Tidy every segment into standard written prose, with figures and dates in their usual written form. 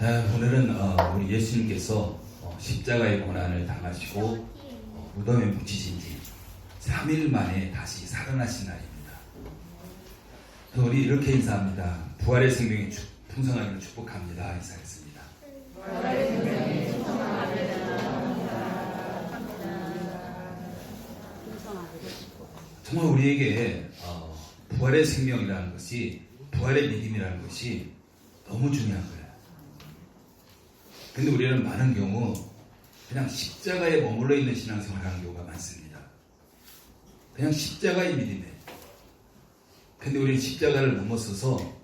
오늘은 우리 예수님께서 십자가의 고난을 당하시고 무덤에 묻히신 지 3일 만에 다시 살아나신 날입니다. 우리 이렇게 인사합니다. 부활의 생명이 풍성하기를 축복합니다. 인사했습니다. 부활의 생명이 풍성하기를 정말 우리에게 부활의 생명이라는 것이, 부활의 믿음이라는 것이 너무 중요한 거예요. 근데 우리는 많은 경우 그냥 십자가에 머물러 있는 신앙생활을 하는 경우가 많습니다. 그냥 십자가의 믿음에. 근데 우리는 십자가를 넘어서서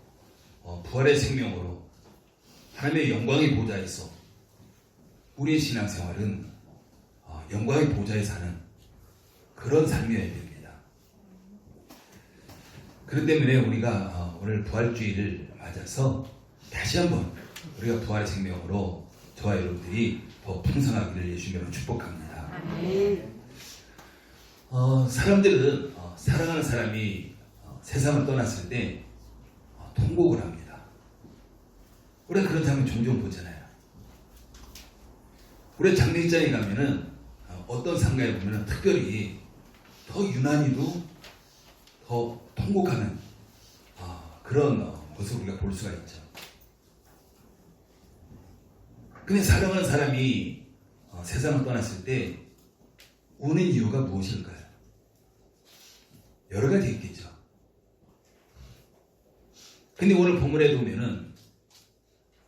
부활의 생명으로 하나님의 영광의 보좌에서 우리의 신앙생활은 영광의 보좌에 사는 그런 삶이어야 됩니다. 그렇기 때문에 우리가 오늘 부활주의를 맞아서 다시 한번 우리가 부활의 생명으로 저와 여러분들이 더 풍성하기를 예수님으로 축복합니다. 사람들은 사랑하는 사람이 세상을 떠났을 때 통곡을 합니다. 우리가 그런 장면 종종 보잖아요. 우리 장례식장에 가면은 어떤 상가에 보면은 특별히 더 유난히도 더 통곡하는 그런 모습을 우리가 볼 수가 있죠. 근데 사랑하는 사람이 세상을 떠났을 때 우는 이유가 무엇일까요? 여러 가지 있겠죠. 근데 오늘 본문에 보면은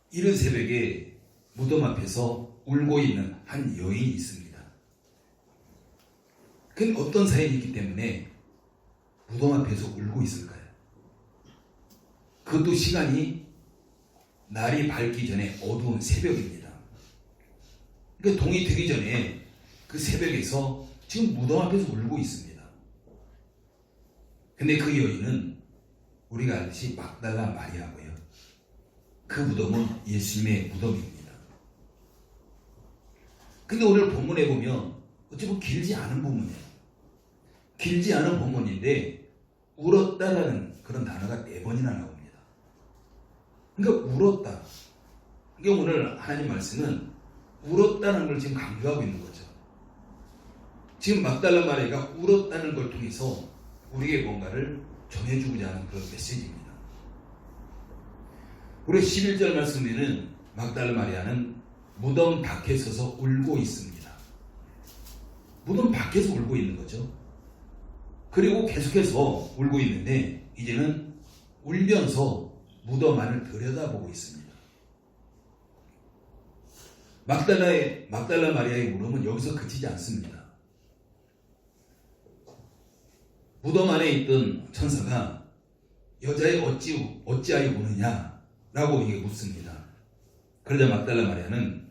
이른 새벽에 무덤 앞에서 울고 있는 한 여인이 있습니다. 근데 어떤 사연이 있기 때문에 무덤 앞에서 울고 있을까요? 그것도 시간이 날이 밝기 전에 어두운 새벽입니다. 그러니까 동이 되기 전에 그 새벽에서 지금 무덤 앞에서 울고 있습니다. 근데 그 여인은 우리가 알듯이 막달라 마리아고요. 그 무덤은 예수님의 무덤입니다. 근데 오늘 본문에 보면 어찌 보면 길지 않은 본문이에요. 길지 않은 본문인데 울었다라는 그런 단어가 4번이나 나옵니다. 그러니까 울었다. 그러니까 오늘 하나님 말씀은 울었다는 걸 지금 강조하고 있는 거죠. 지금 막달라 마리아가 울었다는 걸 통해서 우리에게 뭔가를 전해주고자 하는 그런 메시지입니다. 우리 11절 말씀에는 막달라 마리아는 무덤 밖에 서서 울고 있습니다. 무덤 밖에서 울고 있는 거죠. 그리고 계속해서 울고 있는데 이제는 울면서 무덤 안을 들여다보고 있습니다. 막달라 마리아의 울음은 여기서 그치지 않습니다. 무덤 안에 있던 천사가 여자애 어찌하여 우느냐라고 묻습니다. 그러자 막달라 마리아는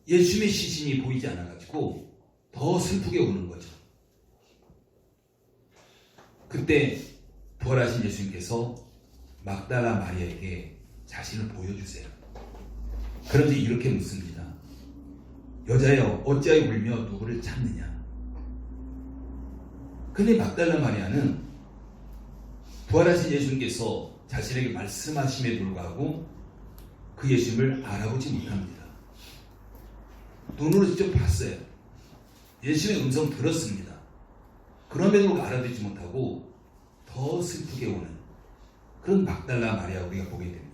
예수님의 시신이 보이지 않아가지고 더 슬프게 우는 거죠. 그때 부활하신 예수님께서 막달라 마리아에게 자신을 보여주세요. 그런데 이렇게 묻습니다. 여자여 어찌하여 울며 누구를 찾느냐. 근데 막달라 마리아는 부활하신 예수님께서 자신에게 말씀하심에 불구하고 그 예수님을 알아보지 못합니다. 눈으로 직접 봤어요. 예수님의 음성 들었습니다. 그럼에도 알아듣지 못하고 더 슬프게 오는 그런 막달라 마리아 우리가 보게 됩니다.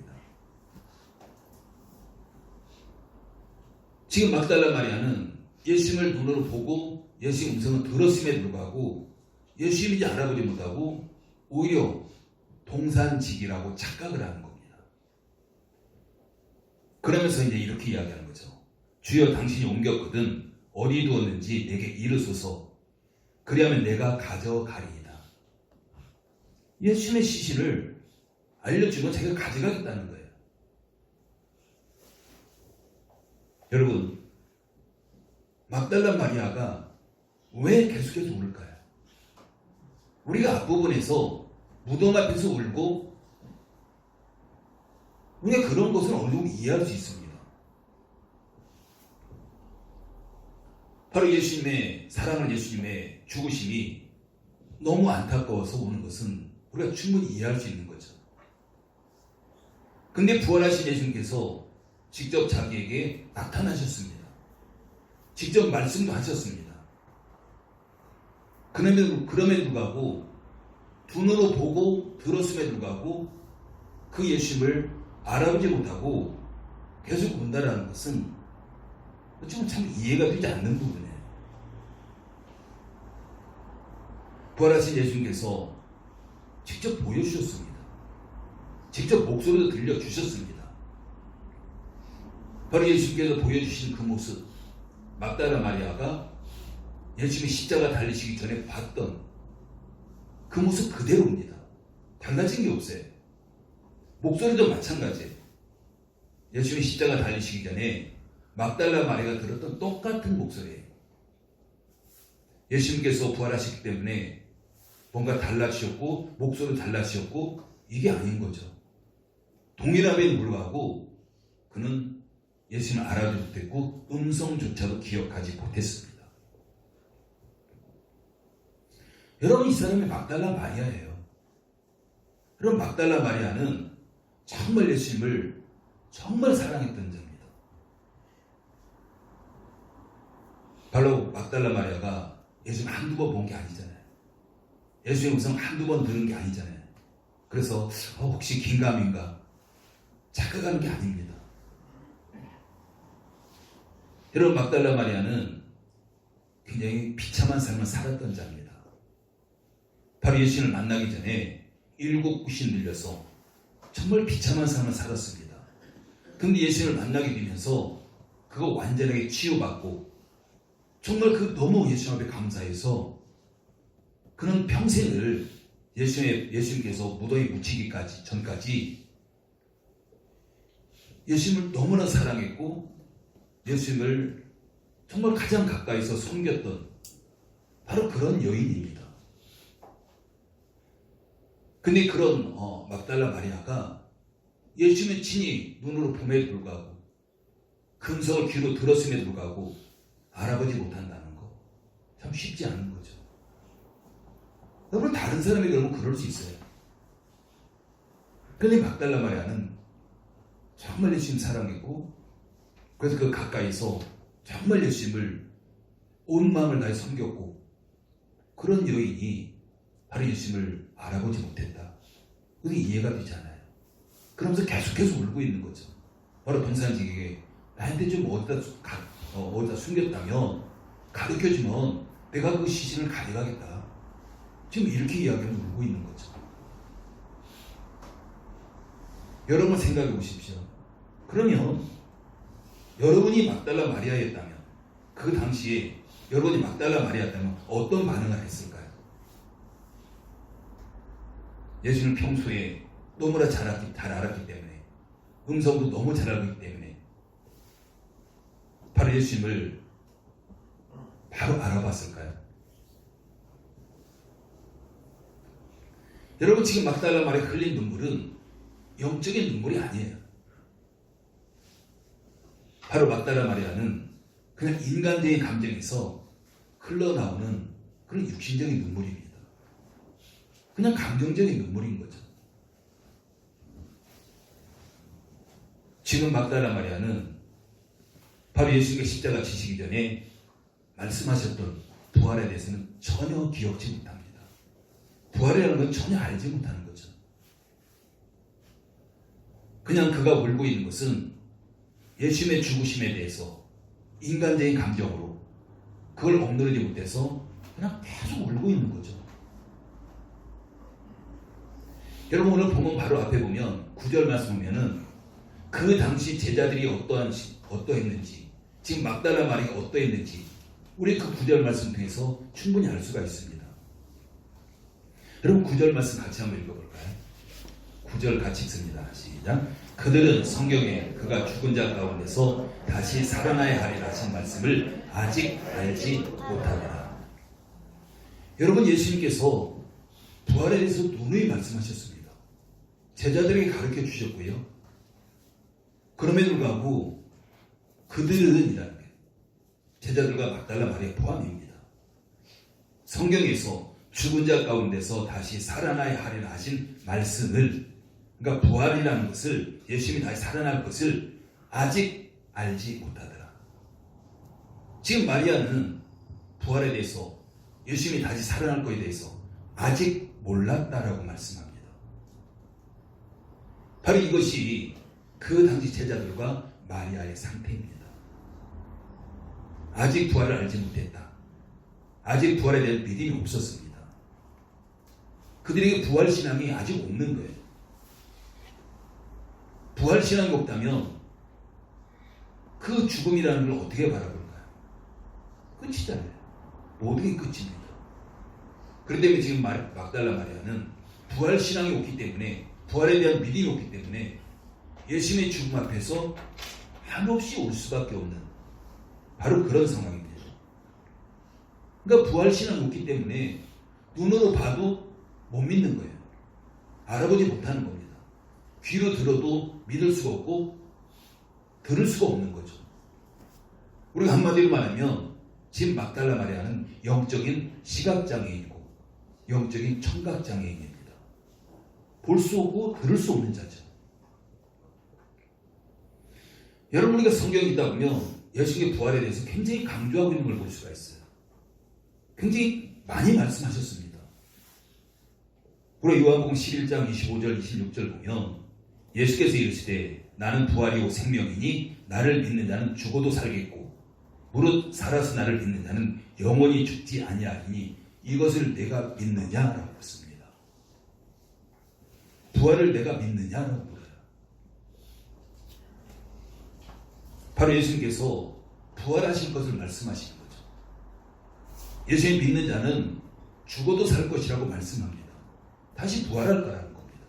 지금 막달라 마리아는 예수님을 눈으로 보고 예수님의 음성을 들었음에 불구하고 예수님인지 알아보지 못하고 오히려 동산직이라고 착각을 하는 겁니다. 그러면서 이제 이렇게 이야기하는 거죠. 주여 당신이 옮겼거든 어디 두었는지 내게 이르소서. 그리하면 내가 가져가리이다. 예수님의 시신을 알려주면 자기가 가져가겠다는 거예요. 여러분, 막달라 마리아가 왜 계속해서 울까요? 우리가 앞부분에서 무덤 앞에서 울고 우리가 그런 것을 어느 정도 이해할 수 있습니다. 바로 예수님의 사랑하는 예수님의 죽으심이 너무 안타까워서 우는 것은 우리가 충분히 이해할 수 있는 거죠. 근데 부활하신 예수님께서 직접 자기에게 나타나셨습니다. 직접 말씀도 하셨습니다. 그럼에도 불구하고 눈으로 보고 들었음에도 불구하고 그 예수님을 알아보지 못하고 계속 본다라는 것은 지금 참 이해가 되지 않는 부분이에요. 부활하신 예수님께서 직접 보여주셨습니다. 직접 목소리도 들려주셨습니다. 바로 예수님께서 보여주신 그 모습, 막달라 마리아가 예수님이 십자가 달리시기 전에 봤던 그 모습 그대로입니다. 달라진 게 없어요. 목소리도 마찬가지예요. 예수님이 십자가 달리시기 전에 막달라 마리아가 들었던 똑같은 목소리예요. 예수님께서 부활하시기 때문에 뭔가 달라지셨고 목소리도 달라지셨고 이게 아닌 거죠. 동일함에도 불구하고 그는 예수님을 알아보지 못했고 음성조차도 기억하지 못했습니다. 여러분, 이 사람이 막달라 마리아예요. 여러분, 막달라 마리아는 정말 예수님을 정말 사랑했던 자입니다. 바로 막달라 마리아가 예수님 한두 번 본 게 아니잖아요. 예수님 음성 한두 번 들은 게 아니잖아요. 그래서 혹시 긴가민가 착각하는 게 아닙니다. 여러분, 막달라 마리아는 굉장히 비참한 삶을 살았던 자입니다. 바로 예수님을 만나기 전에 7구신 들려서 정말 비참한 삶을 살았습니다. 그런데 예수님을 만나게 되면서 그거 완전하게 치유받고 정말 그 너무 예수님 앞에 감사해서 그는 평생을 예수님께서 무덤에 묻히기까지 전까지 예수님을 너무나 사랑했고 예수님을 정말 가장 가까이서 섬겼던 바로 그런 여인입니다. 근데 그런 막달라 마리아가 예수님의 친히 눈으로 봄에도 불구하고 금성을 귀로 들었음에도 불구하고 알아보지 못한다는 거 참 쉽지 않은 거죠. 여러분, 다른 사람이 그러면 그럴 수 있어요. 그런데 막달라 마리아는 정말 예수님 사랑했고 그래서 그 가까이서 정말 예수님을 온 마음을 다해 섬겼고 그런 여인이 바로 예수님을 알아보지 못했다. 그게 이해가 되지 않아요. 그러면서 계속해서 울고 있는 거죠. 바로 동산직에게 나한테 좀 어디다 숨겼다면 가르쳐주면 내가 그 시신을 가져가겠다. 지금 이렇게 이야기하면 울고 있는 거죠. 여러분 생각해 보십시오. 그러면 여러분이 막달라 마리아였다면 그 당시에 여러분이 막달라 마리아였다면 어떤 반응을 했을까요? 예수님을 평소에 너무나 잘 알았기 때문에 음성도 너무 잘 알기 때문에 바로 예수님을 바로 알아봤을까요? 여러분, 지금 막달라 마리아 흘린 눈물은 영적인 눈물이 아니에요. 바로 막달라 마리아는 그냥 인간적인 감정에서 흘러나오는 그런 육신적인 눈물입니다. 그냥 감정적인 눈물인 거죠. 지금 막달라 마리아는 바로 예수님께 십자가 지시기 전에 말씀하셨던 부활에 대해서는 전혀 기억지 못합니다. 부활이라는 건 전혀 알지 못하는 거죠. 그냥 그가 울고 있는 것은 예수님의 죽으심에 대해서 인간적인 감정으로 그걸 억누르지 못해서 그냥 계속 울고 있는 거죠. 여러분, 오늘 보면 바로 앞에 보면 9절 말씀 보면은 그 당시 제자들이 어떠했는지 지금 막달라 마리아가 어떠했는지 우리 그 9절 말씀 통해서 충분히 알 수가 있습니다. 여러분, 9절 말씀 같이 한번 읽어볼까요? 9절 같이 읽습니다. 시작. 그들은 성경에 그가 죽은 자 가운데서 다시 살아나야 하리라 하신 말씀을 아직 알지 못하더라. 여러분, 예수님께서 부활에 대해서 누누이 말씀하셨습니다. 제자들에게 가르쳐 주셨고요. 그럼에도 불구하고 그들은 이라는 게 제자들과 막달라 마리아 포함입니다. 성경에서 죽은 자 가운데서 다시 살아나야 하리라 하신 말씀을, 그러니까 부활이라는 것을, 예수님이 다시 살아날 것을 아직 알지 못하더라. 지금 마리아는 부활에 대해서, 예수님이 다시 살아날 것에 대해서 아직 몰랐다라고 말씀합니다. 바로 이것이 그 당시 제자들과 마리아의 상태입니다. 아직 부활을 알지 못했다. 아직 부활에 대한 믿음이 없었습니다. 그들에게 부활신앙이 아직 없는 거예요. 부활신앙이 없다면 그 죽음이라는 걸 어떻게 바라볼까요? 끝이잖아요. 모든 게 끝입니다. 그렇기 때문에 지금 막달라 마리아는 부활신앙이 없기 때문에, 부활에 대한 믿음이 없기 때문에 예수님의 죽음 앞에서 한없이 올 수밖에 없는 바로 그런 상황입니다. 그러니까 부활신앙이 없기 때문에 눈으로 봐도 못 믿는 거예요. 알아보지 못하는 겁니다. 귀로 들어도 믿을 수가 없고 들을 수가 없는 거죠. 우리가 한마디로 말하면 지금 막달라 마리아는 영적인 시각장애인이고 영적인 청각장애인입니다. 볼 수 없고 들을 수 없는 자죠. 여러분, 우리가 성경을 읽다 보면 예수님의 부활에 대해서 굉장히 강조하고 있는 걸 볼 수가 있어요. 굉장히 많이 말씀하셨습니다. 우리가 요한복음 11장 25절 26절 보면 예수께서 이르시되 나는 부활이요 생명이니 나를 믿는 자는 죽어도 살겠고 무릇 살아서 나를 믿는 자는 영원히 죽지 아니하리니 이것을 내가 믿느냐라고 묻습니다. 부활을 내가 믿느냐라고 물어요. 바로 예수님께서 부활하실 것을 말씀하시는 거죠. 예수님 믿는 자는 죽어도 살 것이라고 말씀합니다. 다시 부활할 거라는 겁니다.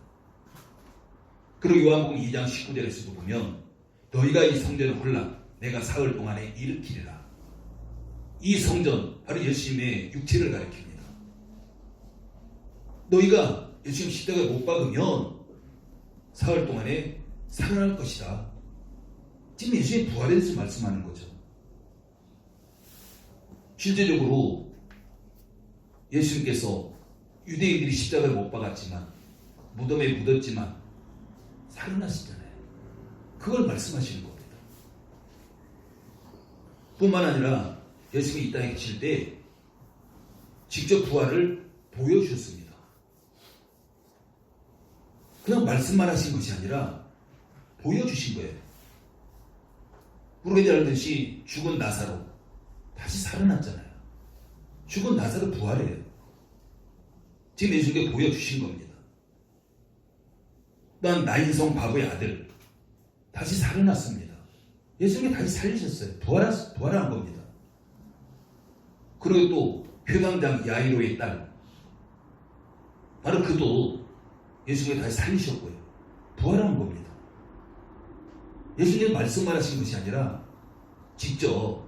그리고 요한복음 2장 19절에서도 보면 너희가 이 성전을 홀라 내가 사흘 동안에 일으키리라. 이 성전 바로 예수님의 육체를 가리킵니다. 너희가 예수님 십자가에 못 박으면 사흘 동안에 살아날 것이다. 지금 예수님 부활에 대해서 말씀하는 거죠. 실제적으로 예수님께서 유대인들이 십자가에 못 박았지만 무덤에 묻었지만 살아나시잖아요. 그걸 말씀하시는 겁니다. 뿐만 아니라 예수님이 이 땅에 계실 때 직접 부활을 보여주셨습니다. 그냥 말씀만 하신 것이 아니라 보여주신 거예요. 우리가 잘 알듯이 죽은 나사로 다시 살아났잖아요. 죽은 나사로 부활해요. 지금 예수님께 보여주신 겁니다. 또한 나인성 바보의 아들 다시 살아났습니다. 예수님이 다시 살리셨어요. 부활한 겁니다. 그리고 또 회당장 야이로의 딸 바로 그도 예수님이 다시 살리셨고요. 부활한 겁니다. 예수님이 말씀만 하신 것이 아니라 직접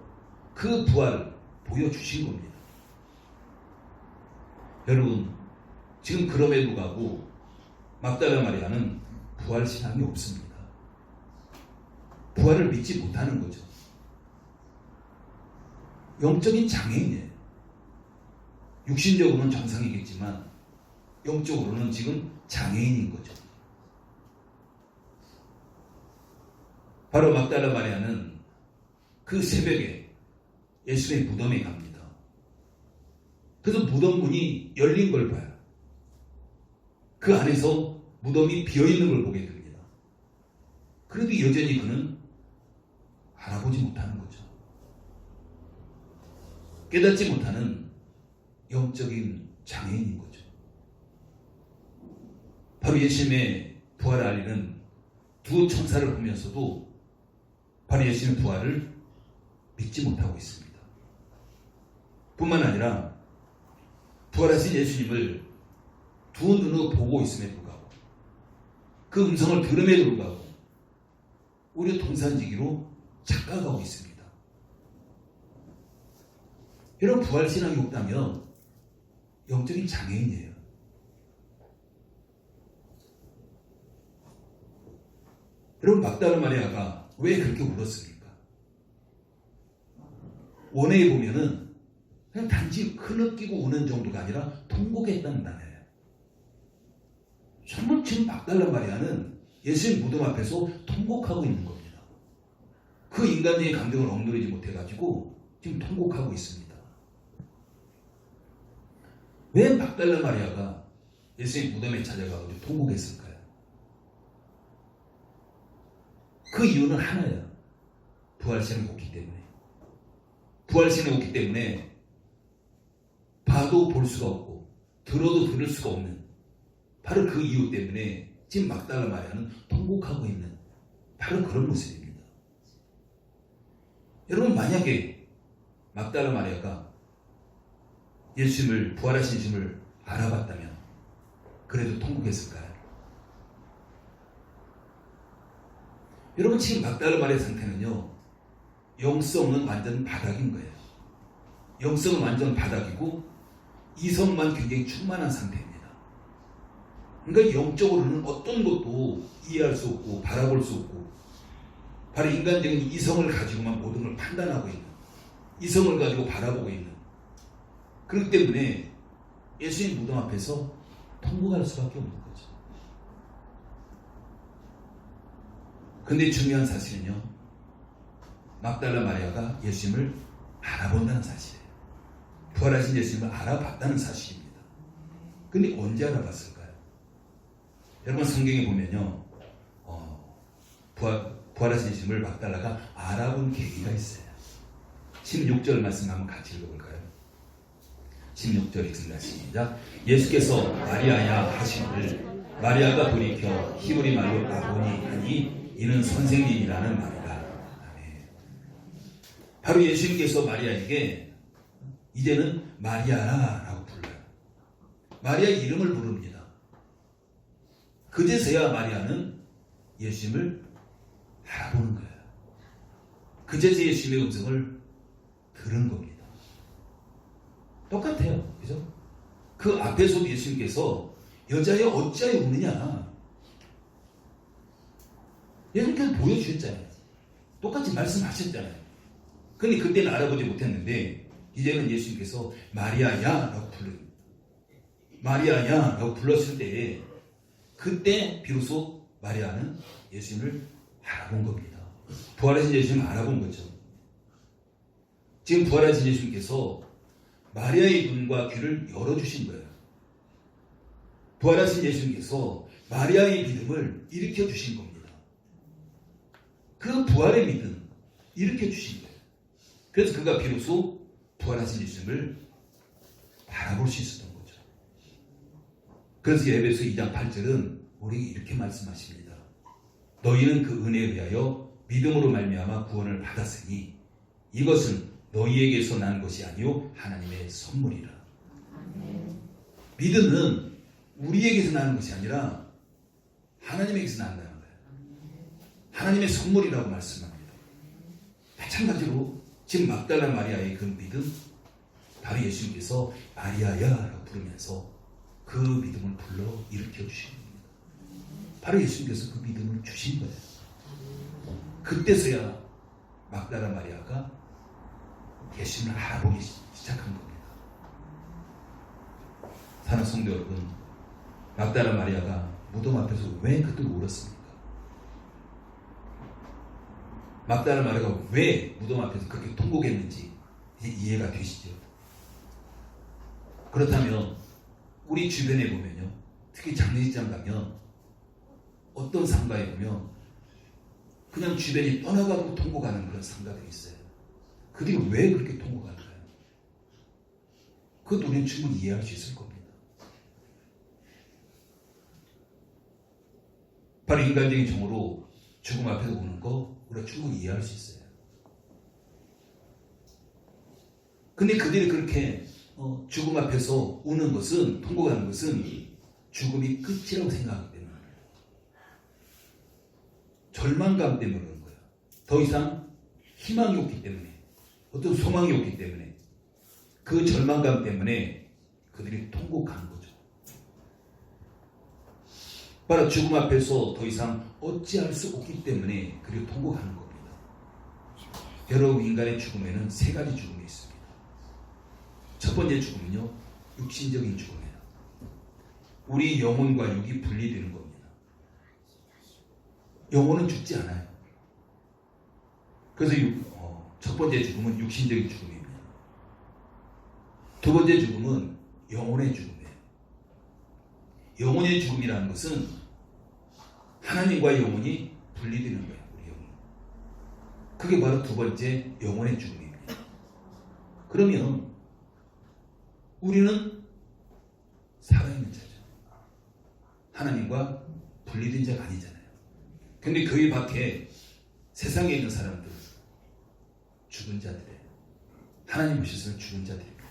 그 부활을 보여주신 겁니다. 여러분, 지금 그럼에도 불구하고 막달라 마리아는 부활신앙이 없습니다. 부활을 믿지 못하는 거죠. 영적인 장애인이에요. 육신적으로는 정상이겠지만 영적으로는 지금 장애인인 거죠. 바로 막달라 마리아는 그 새벽에 예수의 무덤에 갑니다. 그래서 무덤 문이 열린 걸 봐요. 그 안에서 무덤이 비어있는 걸 보게 됩니다. 그래도 여전히 그는 알아보지 못하는 거죠. 깨닫지 못하는 영적인 장애인인 거죠. 바로 예수님의 부활을 알리는 두 천사를 보면서도 바로 예수님의 부활을 믿지 못하고 있습니다. 뿐만 아니라 부활하신 예수님을 두 눈으로 보고 있음에도 불구하고 그 음성을 들음에도 불구하고 오히려 동산지기로 착각하고 있습니다. 여러분, 부활신앙이 없다면 영적인 장애인이에요. 여러분, 막달라 마리아가 왜 그렇게 울었습니까? 원어에 보면은 그냥 단지 흐느끼고 우는 정도가 아니라 통곡했다는 단어예요. 정말 지금 막달라 마리아는 예수님 무덤 앞에서 통곡하고 있는 겁니다. 그 인간적인 감정을 억누르지 못해가지고 지금 통곡하고 있습니다. 왜 막달라 마리아가 예수님 무덤에 찾아가서 통곡했을까요? 그 이유는 하나야. 부활신이 없기 때문에. 부활신이 없기 때문에 봐도 볼 수가 없고 들어도 들을 수가 없는 바로 그 이유 때문에 지금 막달라 마리아는 통곡하고 있는 바로 그런 모습입니다. 여러분, 만약에 막달라 마리아가 예수님을, 부활하신 예수님을 알아봤다면 그래도 통곡했을까요? 여러분, 지금 막달라 마리아 상태는요, 영성은 완전 바닥인 거예요. 영성은 완전 바닥이고 이성만 굉장히 충만한 상태입니다. 그러니까 영적으로는 어떤 것도 이해할 수 없고 바라볼 수 없고 바로 인간적인 이성을 가지고만 모든 걸 판단하고 있는, 이성을 가지고 바라보고 있는, 그렇기 때문에 예수님 무덤 앞에서 통곡할 수밖에 없는 거죠. 근데 중요한 사실은요, 막달라 마리아가 예수님을 알아본다는 사실이에요. 부활하신 예수님을 알아봤다는 사실입니다. 근데 언제 알아봤을까요? 여러분, 성경에 보면요, 부활하신 예수님을 막달라가 알아본 계기가 있어요. 16절 말씀 한번 같이 읽어볼까요? 16절 읽습니다. 시작. 예수께서 마리아야 하시기를 마리아가 돌이켜 히브리 말로 라보니 하니 이는 선생님이라는 말이다. 아멘. 바로 예수님께서 마리아에게 이제는 마리아라고 불러요. 마리아의 이름을 부릅니다. 그제서야 마리아는 예수님을 알아보는 거예요. 그제서 예수님의 음성을 들은 겁니다. 똑같아요. 그죠? 그 앞에서도 예수님께서 여자여 어찌하여 우느냐, 예수님께서 보여주셨잖아요. 똑같이 말씀하셨잖아요. 근데 그때는 알아보지 못했는데 이제는 예수님께서 마리아야 라고 불러요. 마리아야 라고 불렀을 때에 그때 비로소 마리아는 예수님을 알아본 겁니다. 부활하신 예수님을 알아본 거죠. 지금 부활하신 예수님께서 마리아의 눈과 귀를 열어주신 거예요. 부활하신 예수님께서 마리아의 믿음을 일으켜주신 겁니다. 그 부활의 믿음 일으켜주신 거예요. 그래서 그가 비로소 부활하신 예수님을 바라볼 수 있었던 거죠. 그래서 에베소 2장 8절은 우리에게 이렇게 말씀하십니다. 너희는 그 은혜에 의하여 믿음으로 말미암아 구원을 받았으니 이것은 너희에게서 난 것이 아니요 하나님의 선물이라. 믿음은 우리에게서 나는 것이 아니라 하나님에게서 난다는 거예요. 하나님의 선물이라고 말씀합니다. 마찬가지로 지금 막달라 마리아의 그 믿음, 바로 예수님께서 마리아야라고 부르면서 그 믿음을 불러 일으켜 주신 겁니다. 바로 예수님께서 그 믿음을 주신 거예요. 그때서야 막달라 마리아가 예수님을 알아보기 시작한 겁니다. 사랑하는 성도 여러분, 막달라 마리아가 무덤 앞에서 왜 그때 울었습니까? 막달라 마리아가 왜 무덤 앞에서 그렇게 통곡했는지 이제 이해가 되시죠? 그렇다면 우리 주변에 보면요, 특히 장례식장 가면 어떤 상가에 보면 그냥 주변이 떠나가고 통곡하는 그런 상가들이 있어요. 그들이 왜 그렇게 통곡할까요? 그것도 우리는 충분히 이해할 수 있을 겁니다. 바로 인간적인 정으로 죽음 앞에서 우는 거 우리가 충분히 이해할 수 있어요. 근데 그들이 그렇게 죽음 앞에서 우는 것은, 통곡하는 것은 죽음이 끝이라고 생각하기 때문에, 절망감 때문에 그런 거예요. 더 이상 희망이 없기 때문에, 어떤 소망이 없기 때문에, 그 절망감 때문에 그들이 통곡하는 거죠. 바로 죽음 앞에서 더 이상 어찌할 수 없기 때문에 그들이 통곡하는 겁니다. 여러분, 인간의 죽음에는 세 가지 죽음이 있습니다. 첫 번째 죽음은요, 육신적인 죽음이에요. 우리 영혼과 육이 분리되는 겁니다. 영혼은 죽지 않아요. 그래서 첫 번째 죽음은 육신적인 죽음입니다. 두 번째 죽음은 영혼의 죽음이에요. 영혼의 죽음이라는 것은 하나님과 영혼이 분리되는 거예요. 우리 영혼. 그게 바로 두 번째 영혼의 죽음입니다. 그러면 우리는 살아있는 자죠. 하나님과 분리된 자가 아니잖아요. 근데 그 밖에 세상에 있는 사람들 죽은 자들이에요. 하나님 오셔서 죽은 자들입니다.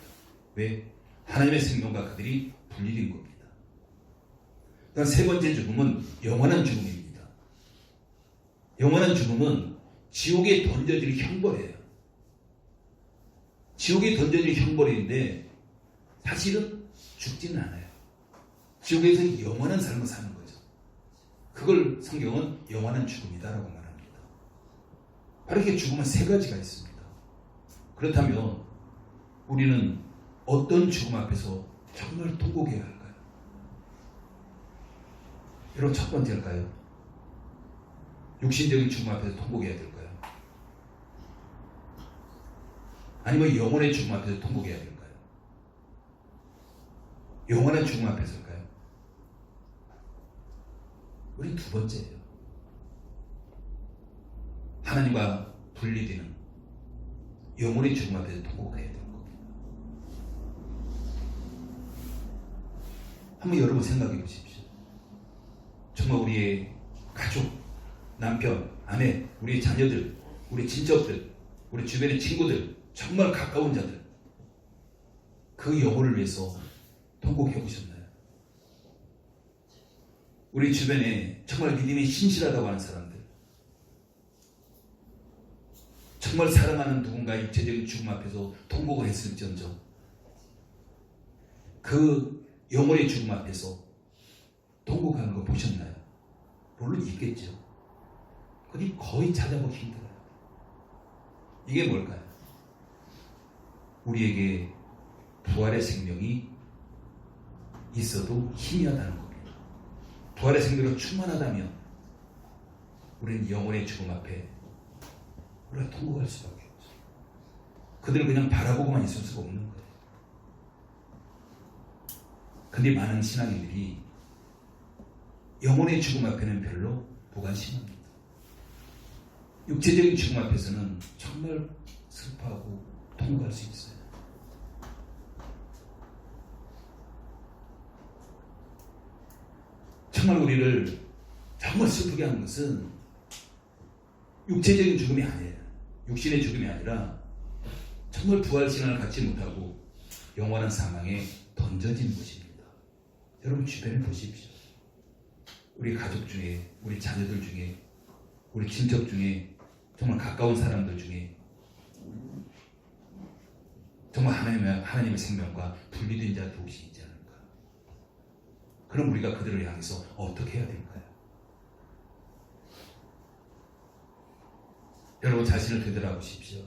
왜? 하나님의 생명과 그들이 분리된 겁니다. 그다음 세 번째 죽음은 영원한 죽음입니다. 영원한 죽음은 지옥에 던져질 형벌이에요. 지옥에 던져질 형벌인데 사실은 죽지는 않아요. 지옥에서 영원한 삶을 사는 거죠. 그걸 성경은 영원한 죽음이다라고 말합니다. 바로 이렇게 죽음은 세 가지가 있습니다. 그렇다면 우리는 어떤 죽음 앞에서 정말 통곡해야 할까요? 여러분, 첫 번째일까요? 육신적인 죽음 앞에서 통곡해야 될까요? 아니면 영혼의 죽음 앞에서 통곡해야 될까요? 영원한 죽음 앞에서일까요? 우리 두 번째예요. 하나님과 분리되는 영혼의 죽음 앞에서 통곡해야 되는 겁니다. 한번 여러분 생각해 보십시오. 정말 우리의 가족, 남편, 아내, 우리의 자녀들, 우리 친척들, 우리 주변의 친구들, 정말 가까운 자들, 그 영혼을 위해서 통곡해 보셨나요? 우리 주변에 정말 믿음이 신실하다고 하는 사람들, 정말 사랑하는 누군가의 육체적인 죽음 앞에서 통곡을 했을지언정 그 영혼의 죽음 앞에서 통곡하는 거 보셨나요? 물론 있겠죠. 그게 거의 찾아보기 힘들어요. 이게 뭘까요? 우리에게 부활의 생명이 있어도 희미하다는 겁니다. 부활의 생명으로 충만하다면 우리는 영혼의 죽음 앞에 우리가 통곡할 수밖에 없죠. 그들을 그냥 바라보고만 있을 수가 없는 거예요. 근데 많은 신앙인들이 영혼의 죽음 앞에는 별로 무관심합니다. 육체적인 죽음 앞에서는 정말 슬퍼하고 통곡할 수 있어요. 정말 우리를 정말 슬프게 하는 것은 육체적인 죽음이 아니에요. 육신의 죽음이 아니라 정말 부활신앙을 갖지 못하고 영원한 사망에 던져진 것입니다. 여러분 주변에 보십시오. 우리 가족 중에, 우리 자녀들 중에, 우리 친척 중에, 정말 가까운 사람들 중에 정말 하나님의 생명과 분리된 자들 혹시 있지 않을까? 그럼 우리가 그들을 향해서 어떻게 해야 될까요? 여러분 자신을 되돌아보십시오.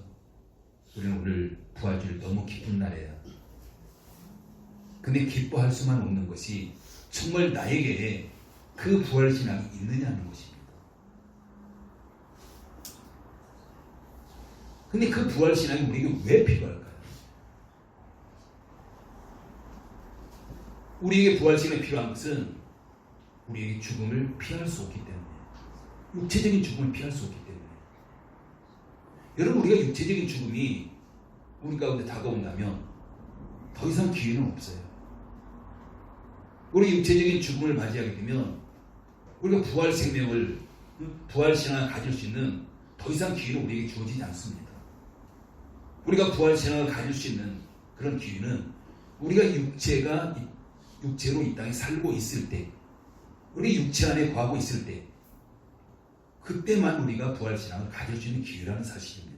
우리는 오늘 부활주일 너무 기쁜 날이에요. 근데 기뻐할 수만 없는 것이 정말 나에게 그 부활신앙이 있느냐는 것입니다. 근데 그 부활신앙이 우리에게 왜 필요할까요? 우리에게 부활신앙이 필요한 것은 우리에게 죽음을 피할 수 없기 때문에, 육체적인 죽음을 피할 수 없기 때문에. 여러분 우리가 육체적인 죽음이 우리 가운데 다가온다면 더 이상 기회는 없어요. 우리 육체적인 죽음을 맞이하게 되면 우리가 부활 생명을, 부활 신앙을 가질 수 있는 더 이상 기회는 우리에게 주어지지 않습니다. 우리가 부활 신앙을 가질 수 있는 그런 기회는 우리가 육체로 이 땅에 살고 있을 때, 우리 육체 안에 거하고 있을 때, 그때만 우리가 부활 신앙을 가질 수 있는 기회라는 사실입니다.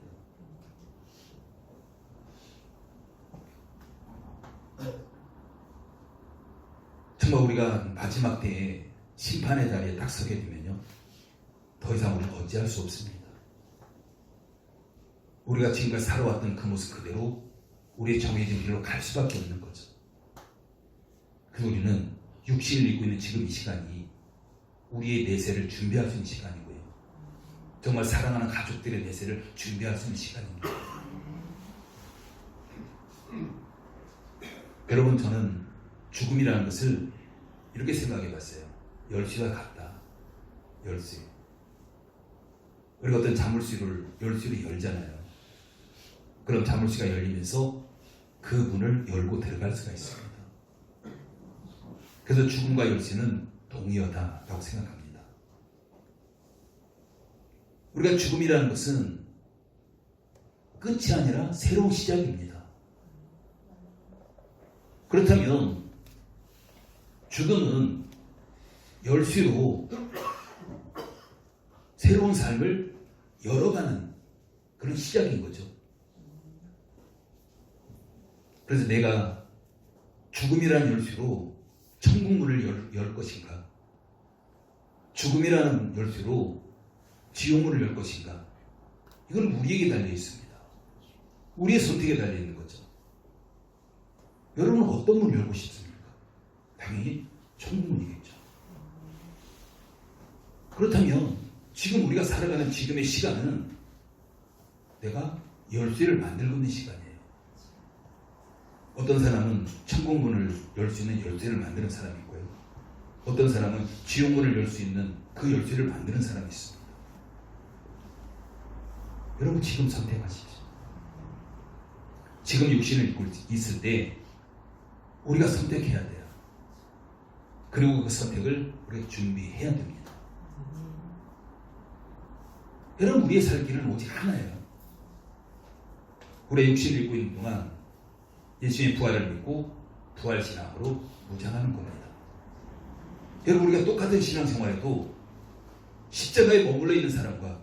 정말 우리가 마지막 때에 심판의 자리에 딱 서게 되면요, 더 이상 우리는 어찌할 수 없습니다. 우리가 지금까지 살아왔던 그 모습 그대로 우리의 정해진 길로 갈 수밖에 없는 거죠. 그 우리는 육신을 입고 있는 지금 이 시간이 우리의 내세를 준비할 수 있는 시간이고요. 정말 사랑하는 가족들의 내세를 준비할 수 있는 시간입니다. 여러분, 저는 죽음이라는 것을 이렇게 생각해 봤어요. 열쇠와 같다. 열쇠. 우리가 어떤 자물쇠를 열잖아요. 그럼 자물쇠가 열리면서 그 문을 열고 들어갈 수가 있습니다. 그래서 죽음과 열쇠는 동의어다라고 생각합니다. 우리가 죽음이라는 것은 끝이 아니라 새로운 시작입니다. 그렇다면 죽음은 열쇠로 새로운 삶을 열어가는 그런 시작인 거죠. 그래서 내가 죽음이라는 열쇠로 천국문을 열 것인가, 죽음이라는 열쇠로 지옥문을 열 것인가, 이건 우리에게 달려 있습니다. 우리의 선택에 달려 있는 거죠. 여러분은 어떤 문을 열고 싶습니까? 당연히 천국문이겠죠. 그렇다면 지금 우리가 살아가는 지금의 시간은 내가 열쇠를 만들고 있는 시간이에요. 어떤 사람은 천국문을 열 수 있는 열쇠를 만드는 사람이 있고요. 어떤 사람은 지옥문을 열 수 있는 그 열쇠를 만드는 사람이 있습니다. 여러분, 지금 선택하십시오. 지금 육신을 입고 있을 때 우리가 선택해야 돼요. 그리고 그 선택을 우리가 준비해야 됩니다. 여러분, 우리의 살 길은 오직 하나예요. 우리의 육신을 입고 있는 동안 예수님의 부활을 믿고 부활신앙으로 무장하는 겁니다. 여러분, 우리가 똑같은 신앙생활에도 십자가에 머물러 있는 사람과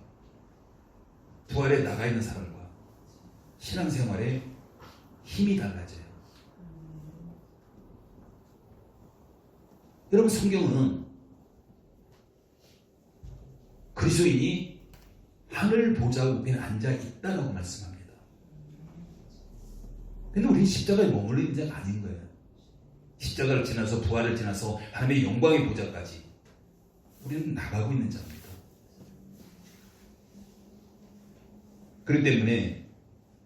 부활에 나가 있는 사람과 신앙생활에 힘이 달라져요. 여러분, 성경은 그리스도인이 하늘 보좌 우편에 앉아 있다라고 말씀합니다. 근데 우리는 십자가에 머물러 있는 자가 아닌 거예요. 십자가를 지나서 부활을 지나서 하나님의 영광의 보좌까지 우리는 나가고 있는 자입니다. 그렇기 때문에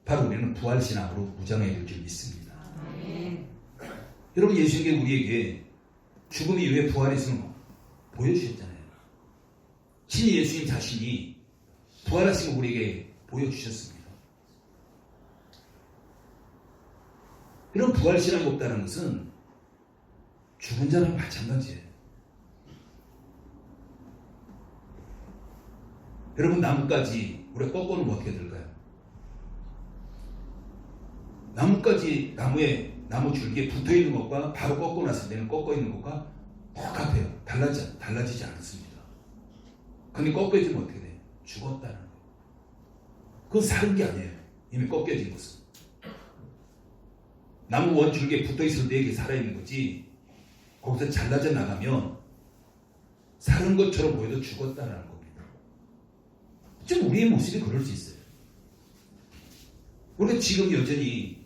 바로 우리는 부활신앙으로 무장해야 될 줄 믿습니다. 여러분, 예수님께 우리에게 죽음 이후에 부활의 승을 보여주셨잖아요. 신이 예수님 자신이 부활하신 걸 우리에게 보여주셨습니다. 이런 부활신앙이 없다는 것은 죽은 자랑 마찬가지예요. 여러분, 나뭇가지 우리가 꺾어놓으면 어떻게 될까요? 나뭇가지, 나무 줄기에 붙어있는 것과 바로 꺾고 났을 때는 꺾어있는 것과 똑같아요. 달라지지 않습니다. 근데 꺾여지면 어떻게 돼요? 죽었다는 거예요. 그건 사는 게 아니에요. 이미 꺾여진 것은. 나무 원줄기에 붙어있을 때 이게 살아있는 거지, 거기서 잘라져 나가면 사는 것처럼 보여도 죽었다는 겁니다. 좀 우리의 모습이 그럴 수 있어요. 우리가 지금 여전히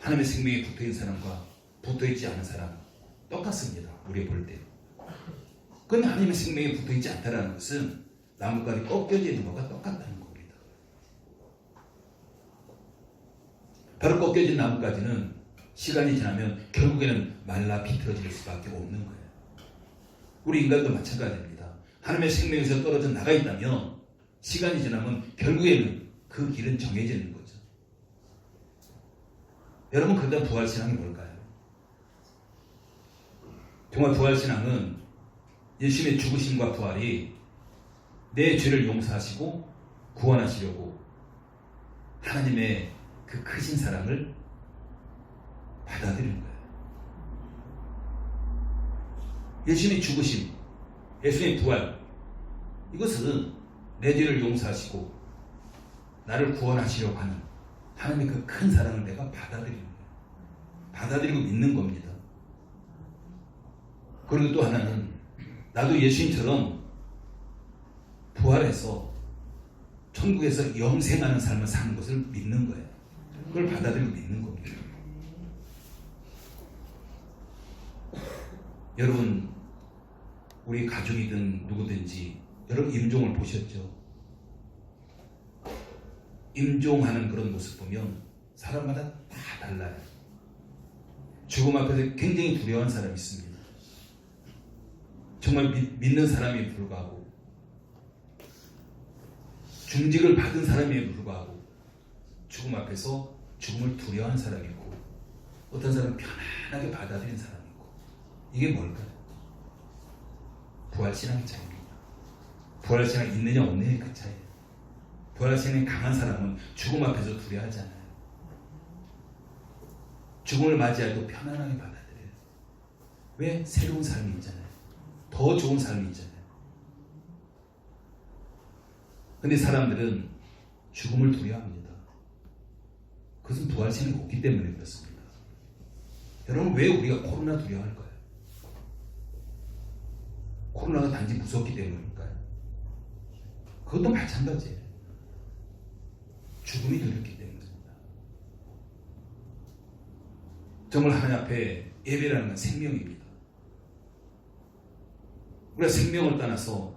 하나님의 생명에 붙어있는 사람과 붙어있지 않은 사람 똑같습니다. 우리가 볼 때. 그런데 하나님의 생명에 붙어있지 않다는 것은 나뭇가지 꺾여져 있는 것과 똑같다는 겁니다. 바로 꺾여진 나뭇가지는 시간이 지나면 결국에는 말라 비틀어질 수밖에 없는 거예요. 우리 인간도 마찬가지입니다. 하나님의 생명에서 떨어져 나가 있다면 시간이 지나면 결국에는 그 길은 정해지는 거죠. 여러분, 그렇다면 부활신앙이 뭘까요? 정말 부활신앙은 예수님의 죽으심과 부활이 내 죄를 용서하시고 구원하시려고 하나님의 그 크신 사랑을 받아들이는 거예요. 예수님의 죽으심, 예수님의 부활, 이것은 내 죄를 용서하시고 나를 구원하시려고 하는 하나님의 그 큰 사랑을 내가 받아들이는 거예요. 받아들이고 믿는 겁니다. 그리고 또 하나는 나도 예수님처럼 부활해서 천국에서 영생하는 삶을 사는 것을 믿는 거예요. 그걸 받아들이고 믿는 겁니다. 여러분, 우리 가족이든 누구든지 여러분 임종을 보셨죠? 임종하는 그런 모습 보면 사람마다 다 달라요. 죽음 앞에서 굉장히 두려워하는 사람이 있습니다. 정말 믿는 사람에 불구하고, 중직을 받은 사람에 불구하고 죽음 앞에서 죽음을 두려워하는 사람이 있고, 어떤 사람은 편안하게 받아들이는 사람이 있고, 이게 뭘까요? 부활신앙의 차이입니다. 부활신앙이 있느냐 없느냐의 그 차이예요. 부활신앙이 강한 사람은 죽음 앞에서 두려워하지 않아요. 죽음을 맞이해도 편안하게 받아들여요. 왜? 새로운 삶이 있잖아요. 더 좋은 삶이 있잖아요. 근데 사람들은 죽음을 두려워합니다. 그것은 부활신앙이 없기 때문에 그렇습니다. 여러분, 왜 우리가 코로나 두려워할까요? 코로나가 단지 무섭기 때문일까요? 그것도 마찬가지예요. 죽음이 두렵기 때문입니다. 정말 하나님 앞에 예배라는 건 생명입니다. 우리가 생명을 떠나서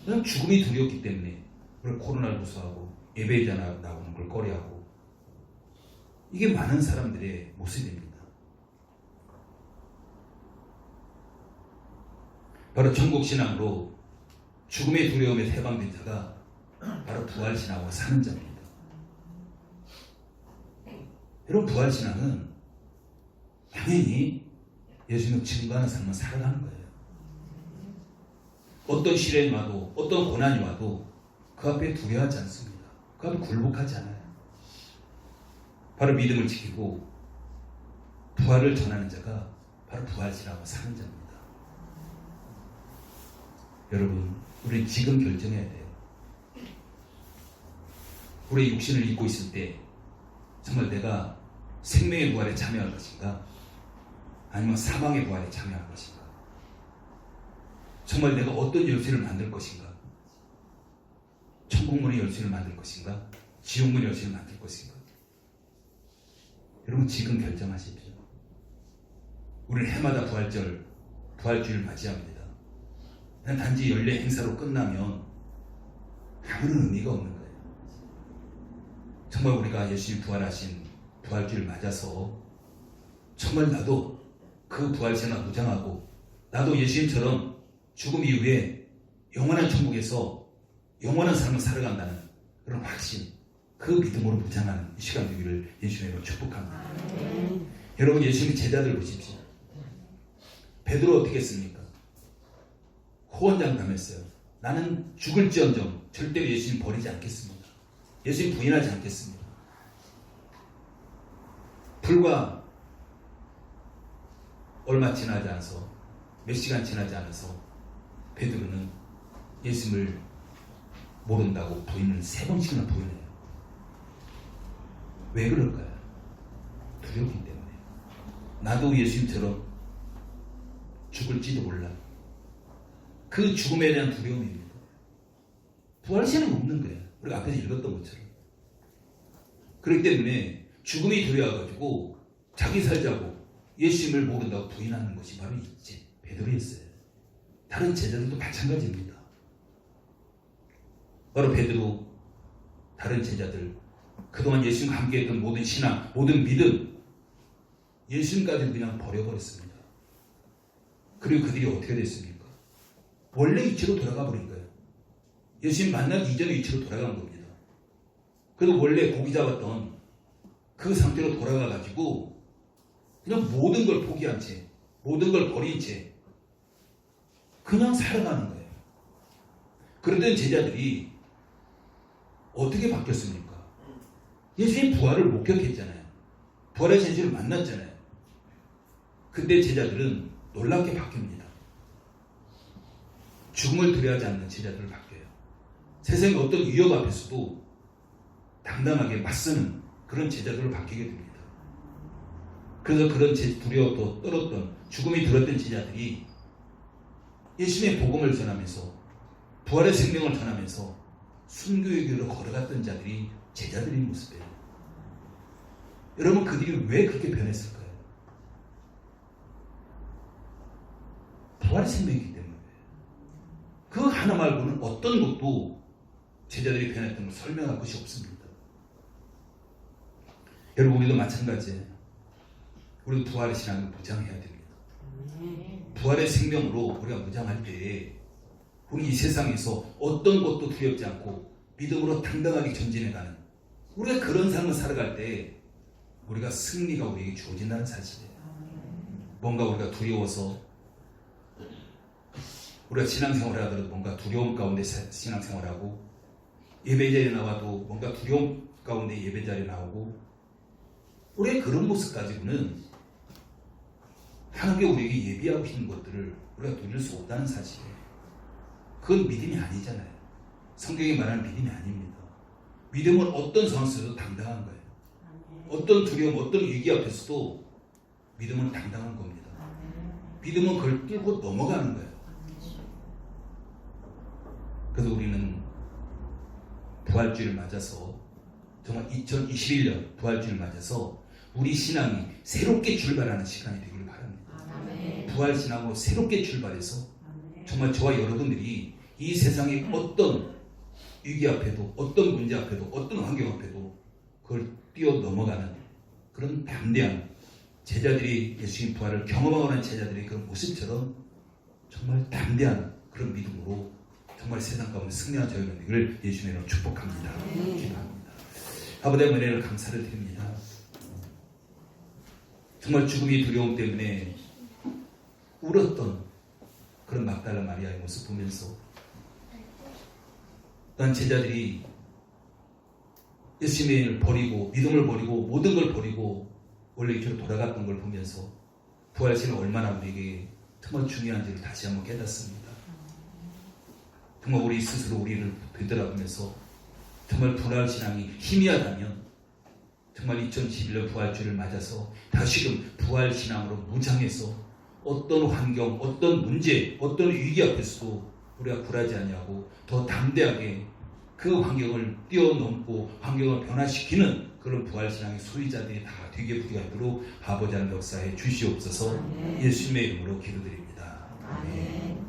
그냥 죽음이 두렵기 때문에 우리가 코로나를 무서워하고 예배에 나오는 걸 꺼려하고, 이게 많은 사람들의 모습입니다. 바로 천국신앙으로 죽음의 두려움에 해방된 자가 바로 부활신앙으로 사는 자입니다. 여러분, 부활신앙은 당연히 예수님을 증거하는 삶을 살아가는 거예요. 어떤 시련이 와도, 어떤 고난이 와도 그 앞에 두려워하지 않습니다. 그 앞에 굴복하지 않아요. 바로 믿음을 지키고 부활을 전하는 자가 바로 부활신앙으로 사는 자입니다. 여러분, 우리 지금 결정해야 돼요. 우리의 육신을 입고 있을 때 정말 내가 생명의 부활에 참여할 것인가, 아니면 사망의 부활에 참여할 것인가, 정말 내가 어떤 열쇠를 만들 것인가, 천국문의 열쇠를 만들 것인가, 지옥문의 열쇠를 만들 것인가. 여러분, 지금 결정하십시오. 우리는 해마다 부활주의를 맞이합니다. 그냥 단지 연례 행사로 끝나면 아무런 의미가 없는 거예요. 정말 우리가 예수님 부활하신 부활주의를 맞아서 정말 나도 그 부활신앙 무장하고, 나도 예수님처럼 죽음 이후에 영원한 천국에서 영원한 삶을 살아간다는 그런 확신, 그 믿음으로 무장하는 이 시간 되기를 예수님으로 축복합니다. 여러분, 예수님의 제자들 보십시오. 베드로 어떻게 했습니까? 호언장담했어요. 나는 죽을지언정 절대로 예수님 버리지 않겠습니다. 예수님 부인하지 않겠습니다. 불과 얼마 지나지 않아서, 몇 시간 지나지 않아서 베드로는 예수님을 모른다고 부인을 3번씩이나 부인해요. 왜 그럴까요? 두렵기 때문에. 나도 예수님처럼 죽을지도 몰라. 그 죽음에 대한 두려움입니다. 부활신은 없는 거예요. 우리가 앞에서 읽었던 것처럼. 그렇기 때문에 죽음이 두려워가지고 자기 살자고 예수님을 모른다고 부인하는 것이 바로 이제 베드로였어요. 다른 제자들도 마찬가지입니다. 바로 베드로, 다른 제자들, 그동안 예수님과 함께했던 모든 신앙, 모든 믿음, 예수님까지는 그냥 버려버렸습니다. 그리고 그들이 어떻게 됐습니까? 원래 위치로 돌아가 버린 거예요. 예수님 만나기 이전의 위치로 돌아간 겁니다. 그래도 원래 고기 잡았던 그 상태로 돌아가가지고 그냥 모든 걸 포기한 채, 모든 걸 버린 채 그냥 살아가는 거예요. 그러던 제자들이 어떻게 바뀌었습니까? 예수님 부활을 목격했잖아요. 부활의 현실을 만났잖아요. 그때 제자들은 놀랍게 바뀝니다. 죽음을 두려워하지 않는 제자들을 바뀌어요. 세상의 어떤 위협 앞에서도 당당하게 맞서는 그런 제자들을 바뀌게 됩니다. 그래서 그런 두려워도 떨었던, 죽음이 들었던 제자들이 예수님의 복음을 전하면서, 부활의 생명을 전하면서 순교의 길로 걸어갔던 자들이 제자들인 모습이에요. 여러분, 그들이 왜 그렇게 변했을까요? 부활의 생명이기 때문에. 그 하나 말고는 어떤 것도 제자들이 변했던 걸 설명할 것이 없습니다. 여러분, 우리도 마찬가지예요. 우리도 부활의 신앙을 무장해야 됩니다. 부활의 생명으로 우리가 무장할 때에 우리 이 세상에서 어떤 것도 두렵지 않고 믿음으로 당당하게 전진해가는, 우리가 그런 삶을 살아갈 때 우리가 승리가 우리에게 주어진다는 사실이에요. 뭔가 우리가 두려워서, 우리가 신앙생활을 하더라도 뭔가 두려움 가운데 신앙생활하고, 예배자리에 나와도 뭔가 두려움 가운데 예배자리에 나오고, 우리의 그런 모습 가지고는 하나님께 우리에게 예비하고 있는 것들을 우리가 누릴 수 없다는 사실이에요. 그건 믿음이 아니잖아요. 성경이 말하는 믿음이 아닙니다. 믿음은 어떤 상황 속에서도 당당한 거예요. 어떤 두려움, 어떤 위기 앞에서도 믿음은 당당한 겁니다. 믿음은 그걸 뚫고 넘어가는 거예요. 그래서 우리는 부활주의를 맞아서, 정말 2021년 부활주의를 맞아서 우리 신앙이 새롭게 출발하는 시간이 되기를 바랍니다. 부활신앙으로 새롭게 출발해서 정말 저와 여러분들이 이 세상의 어떤 위기 앞에도, 어떤 문제 앞에도, 어떤 환경 앞에도 그걸 뛰어넘어가는 그런 담대한 제자들이, 예수님 부활을 경험하고 난 제자들의 그런 모습처럼 정말 담대한 그런 믿음으로 정말 세상 가운데 승리한 저희 여러분들을 예수님의 이름으로 축복합니다. 기도합니다. 아버지의 은혜를 감사를 드립니다. 정말 죽음이 두려움 때문에 울었던 그런 막달라 마리아의 모습 보면서, 난 제자들이 예수님을 버리고, 믿음을 버리고, 모든 걸 버리고 원래 이쪽으로 돌아갔던 걸 보면서 부활신은 얼마나 우리에게 정말 중요한지를 다시 한번 깨닫습니다. 정말 우리 스스로 우리를 되돌아보면서 정말 부활신앙이 희미하다면 정말 2011년 부활주의를 맞아서 다시금 부활신앙으로 무장해서 어떤 환경, 어떤 문제, 어떤 위기 앞에서도 우리가 굴하지 아니하고 더 담대하게 그 환경을 뛰어넘고 환경을 변화시키는 그런 부활신앙의 소유자들이 다 되게 부여하도록 아버지 하나님 역사에 주시옵소서. 예수님의 이름으로 기도드립니다. 아멘.